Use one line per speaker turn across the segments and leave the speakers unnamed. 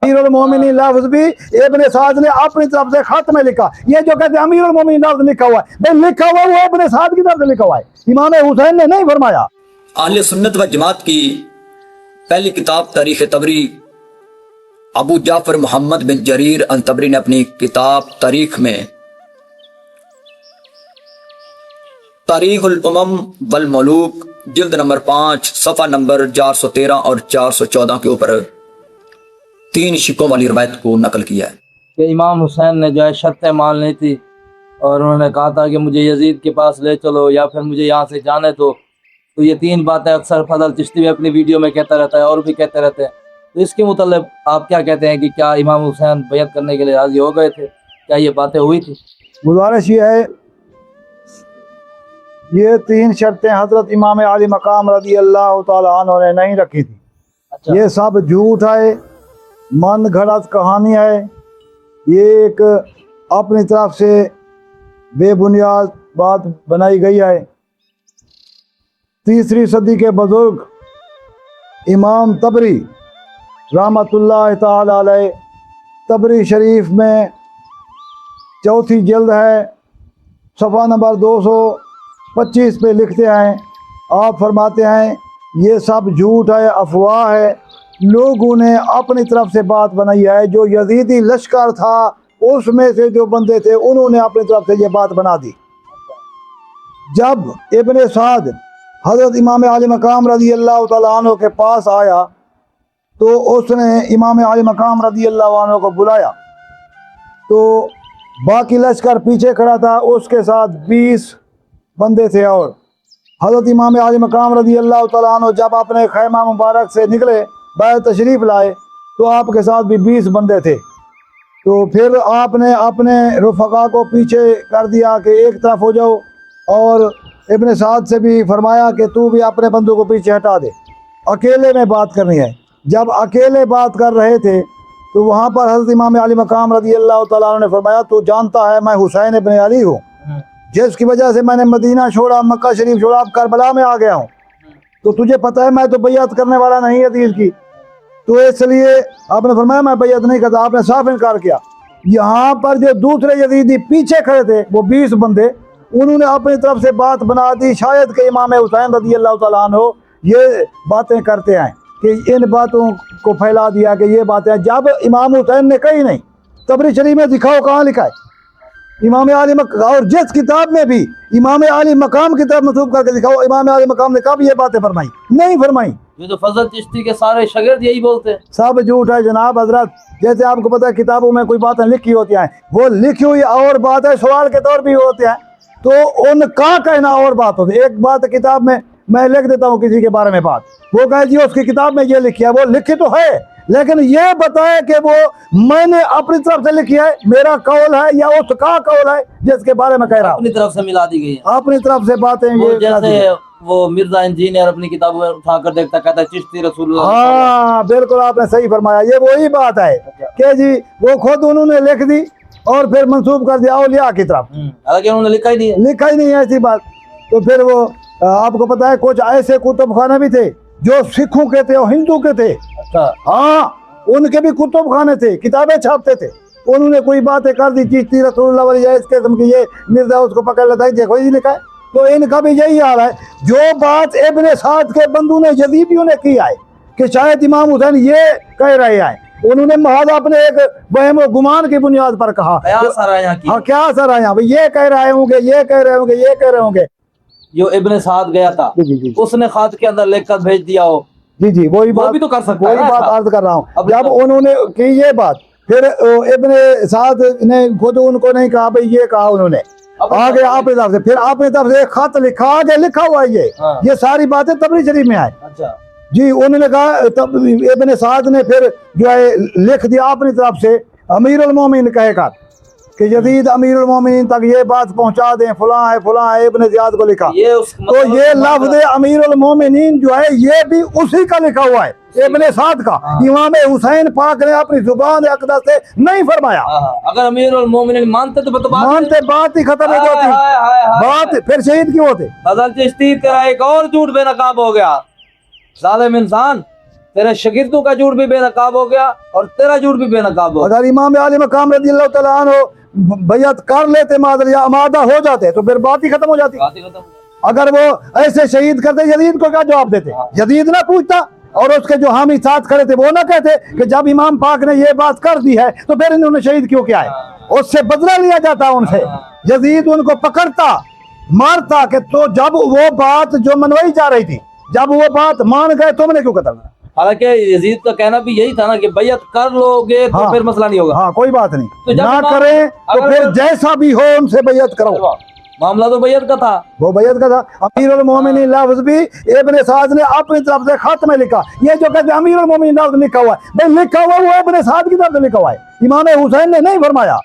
अमीरुल मोमिनीन लफ्ज भी इब्ने साद ने अपनी तरफ से खत में लिखा। ये जो कहते हैं अमीरुल मोमिनीन लफ्ज लिखा हुआ है, भाई लिखा हुआ वो इब्ने साद की तरफ से लिखा हुआ है, इमाम हुसैन ने नहीं फरमाया।
अहले सुन्नत व जमात की पहली किताब तारीख तबरी, अबू जाफर मोहम्मद बिन जरीर अन तबरी ने अपनी किताब तारीख में तारीखुल उमम वल मलूक जिल्द नंबर 5 सफ़ा नंबर 413 और 414 के ऊपर 3 शिकों वाली रवायत को नकल किया है
कि इमाम हुसैन ने जो है शर्तें मान ली थी और उन्होंने कहा था कि मुझे यजीद के पास ले चलो या फिर मुझे यहाँ से जाने दो। तो ये 3 बातें अक्सर फजल चिश्ती भी अपनी वीडियो में कहता रहता है और भी कहते रहते हैं। तो इसके मुताल्लिक़ आप क्या कहते हैं कि क्या इमाम हुसैन बैत करने के लिए राज़ी हो गए थे? क्या ये बातें हुई थी?
गुजारिश ये है, ये 3 शर्तें हजरत इमाम आली मकाम रज़ी अल्लाह तआला अन्हु ने नहीं रखी थी।
अच्छा।
ये सब झूठ है, मन घड़त कहानी है, ये एक अपनी तरफ से बेबुनियाद बात बनाई गई है। 3री सदी के बुजुर्ग इमाम तबरी रहमतुल्लाह ताला अलैह, तबरी शरीफ में 4थी जिल्द है, सफ़ा नंबर 225 पे लिखते हैं, आप फरमाते हैं ये सब झूठ है, अफवाह है, लोगों ने अपनी तरफ से बात बनाई है। जो यजीदी लश्कर था उसमें से जो बंदे थे उन्होंने अपनी तरफ से ये बात बना दी। जब इब्ने साद हज़रत इमाम आली मकाम रज़ी अल्लाह तआला अन्हु के पास आया तो उसने इमाम आली मकाम रज़ी अल्लाह अन्हु को बुलाया, तो बाकी लश्कर पीछे खड़ा था, उसके साथ 20 बंदे थे। और हज़रत इमाम आली मकाम रज़ी अल्लाह तआला अन्हु जब अपने खैमा मुबारक से निकले, बैत तशरीफ़ लाए, तो आपके साथ भी 20 बंदे थे। तो फिर आपने अपने रुफ़क़ा को पीछे कर दिया कि एक तरफ हो जाओ, और इब्ने साद से भी फरमाया कि तू भी अपने बंदों को पीछे हटा दे, अकेले में बात करनी है। जब अकेले बात कर रहे थे तो वहाँ पर हज़रत इमाम अली मकाम रज़ी अल्लाह तआला अन्हु ने फरमाया, तू जानता है मैं हुसैन इब्ने अली हूँ, जिसकी वजह से मैंने मदीना छोड़ा, मक्का शरीफ छोड़ा, अब करबला में आ गया हूँ, तो तुझे पता है मैं तो बैत करने वाला नहीं है दीन की, तो इसलिए आपने फरमाया मैं बैत नहीं करता। आपने साफ इनकार किया। यहाँ पर जो दूसरे यजीदी पीछे खड़े थे वो 20 बंदे, उन्होंने अपनी तरफ से बात बना दी, शायद कि इमाम हुसैन रज़ी अल्लाह तआला अन्हु ये बातें करते हैं कि इन बातों को फैला दिया कि ये बातें, जब इमाम हुसैन ने कही नहीं। तबरी शरीफ में दिखाओ कहाँ लिखा है इमाम आली मकाम, और जिस किताब में भी इमाम आली मकाम की तरफ मंसूब करके दिखाओ इमाम आली मकाम ने कब ये बातें फरमाई? नहीं फरमाई।
ये तो फजल चिश्ती के सारे शागिर्द यही बोलते हैं,
सब झूठ है जनाब हजरत। जैसे आपको पता है किताबों में कोई बातें लिखी होती हैं, वो लिखी हुई और बात है, सवाल के तौर भी होते हैं, तो उनका कहना और बात होती है। एक बात किताब में मैं लिख देता हूँ किसी के बारे में बात, वो कहे जी उसकी किताब में ये लिखी है, वो लिखी तो है लेकिन ये बताए कि वो मैंने अपनी तरफ से लिखी है, मेरा कौल है या उसका कौल है जिसके बारे में कह रहा हूँ,
अपनी तरफ से मिला दी गई है,
अपनी तरफ से बातें ये
जैसे वो मिर्जा इंजीनियर अपनी किताब में उठा कर देखता, कहता है चिश्ती रसूलुल्लाह।
हाँ बिल्कुल आपने सही फरमाया, ये वही बात है कि जी वो खुद उन्होंने लिख दी और फिर मंसूब कर दिया औलिया की तरफ,
हालांकि उन्होंने लिखा ही नहीं है,
लिखा ही नहीं है ऐसी बात। तो फिर वो आपको पता है कुछ ऐसे कुतुब खाने भी थे जो सिखों के थे और हिंदू के थे।
अच्छा।
हाँ उनके भी कुतुब खाने थे, किताबें छापते थे, उन्होंने कोई बातें कर दी चिश्ती रसूलुल्लाह वाली या इस किस्म की, ये मिर्जा उसको पकड़ लेता है देखो ये लिखा है। तो इनका भी यही हाल है, जो बात इब्ने साद के बंदू ने यजीदियों ने की है कि शायद इमाम हुसैन ये कह रहे हैं, उन्होंने महज अपने एक वहम और गुमान की बुनियाद पर कहा।
क्या असर आया की?
हाँ क्या असर आया, भाई ये कह रहे होंगे, ये कह रहे होंगे, ये कह रहे होंगे।
जो इब्ने साद गया था
जी।
उसने खात के अंदर लिखकर भेज दिया हो,
जी वही बात
भी तो कर सकता है,
वही बात अर्ज कर रहा हूँ। जब
तो
उन्होंने की ये बात, फिर इब्ने साद ने खुद उनको नहीं कहा भाई ये कहा, उन्होंने आगे आपने तरफ से, फिर आपने तरफ से एक खत लिखा, आगे लिखा हुआ है ये सारी बातें तबरी शरीफ में आए।
अच्छा
जी उन्होंने कहा, तब इब्ने साद ने फिर जो है लिख दिया अपनी तरफ से अमीरुल मोमिनीन कहकर कि यजीद अमीरुल मोमिनीन तक ये बात पहुंचा दें, फलां है इब्ने ज़ियाद को लिखा। तो ये लफ्ज़ अमीरुल मोमिनीन जो है ये भी उसी का लिखा हुआ है, इब्ने साद का। इमाम हुसैन पाक ने अपनी जुबान अक़दस से नहीं फरमाया।
अगर अमीरुल मोमिनीन मानते तो
मानते बात ही खत्म हो जाती, बात फिर शहीद क्यों होते?
फजल चिश्ती तेरा एक और झूठ बेनकाब हो गया, जालिम इंसान। तेरे शागिर्दों का झूठ भी बेनकाब हो गया और तेरा झूठ भी बेनकाब हो गया।
अगर इमाम आली मकाम रज़ियल्लाहु तआला अन्हु बैयत कर लेते मादर या आमादा हो जाते तो फिर बात ही खत्म हो जाती।
बात ही खत्म।
अगर वो ऐसे शहीद करते यजीद को क्या जवाब देते? यजीद ना पूछता और उसके जो हामी साथ खड़े थे वो ना कहते कि जब इमाम पाक ने ये बात कर दी है तो फिर इन्होंने शहीद क्यों किया है? उससे बदला लिया जाता उनसे। यजीद उनको पकड़ता मारता कि तो जब वो बात जो मनवाई जा रही थी, जब वो बात मान गए तुमने क्यों कतल?
हालांकि यजीद का कहना भी यही था ना कि बैयत कर लोगे तो
हाँ,
फिर मसला नहीं होगा।
हाँ, कोई बात नहीं,
तो जब
ना
इमाम-
करें तो
अगर
फिर
वो-
जैसा भी हो उनसे बैयत करो।
मामला तो बैयत का था।
वो बैयत का था। अमीरुल मोमिनीन लफ्ज़ भी इब्ने साद ने अपनी तरफ से खत में लिखा। ये जो कहते हैं अमीरुल मोमिनीन लफ्ज़ लिखा हुआ है, भाई लिखा हुआ वो इब्ने साद की तरफ से लिखा हुआ है, इमाम हुसैन ने नहीं फरमाया,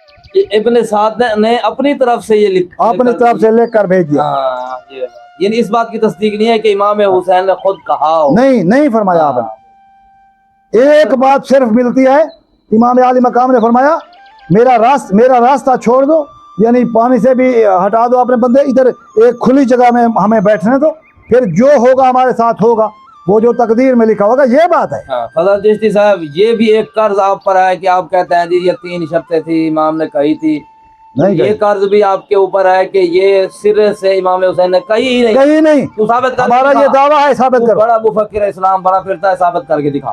इब्ने साद ने अपनी तरफ से ये लिखा,
अपनी तरफ से लिख कर भेज दिया।
हाँ, यानी इस बात की तस्दीक नहीं है कि इमाम हुसैन ने खुद कहा हो।
नहीं, नहीं फरमाया आपने। एक बात सिर्फ मिलती है, इमाम आली मकाम ने फरमाया मेरा रास्ता छोड़ दो, यानी पानी से भी हटा दो अपने बंदे, इधर एक खुली जगह में हमें बैठने दो, फिर जो होगा हमारे साथ होगा, वो जो तकदीर में लिखा होगा। ये बात है।
हाँ, फजल चिश्ती साहब, ये भी एक कर्ज आप पर है कि आप कहते हैं जी ये 3 शर्तें थी इमाम ने कही थी,
नहीं
ये
कही।
कर्ज भी आपके ऊपर है कि ये सिर से इमाम हुसैन ने कही ही नहीं।
कहीं नहीं,
तू साबित कर
हमारा ये दावा है, साबित
तू
करो।
बड़ा मुफक्किर इस्लाम, बड़ा फिरता है, साबित करके दिखा।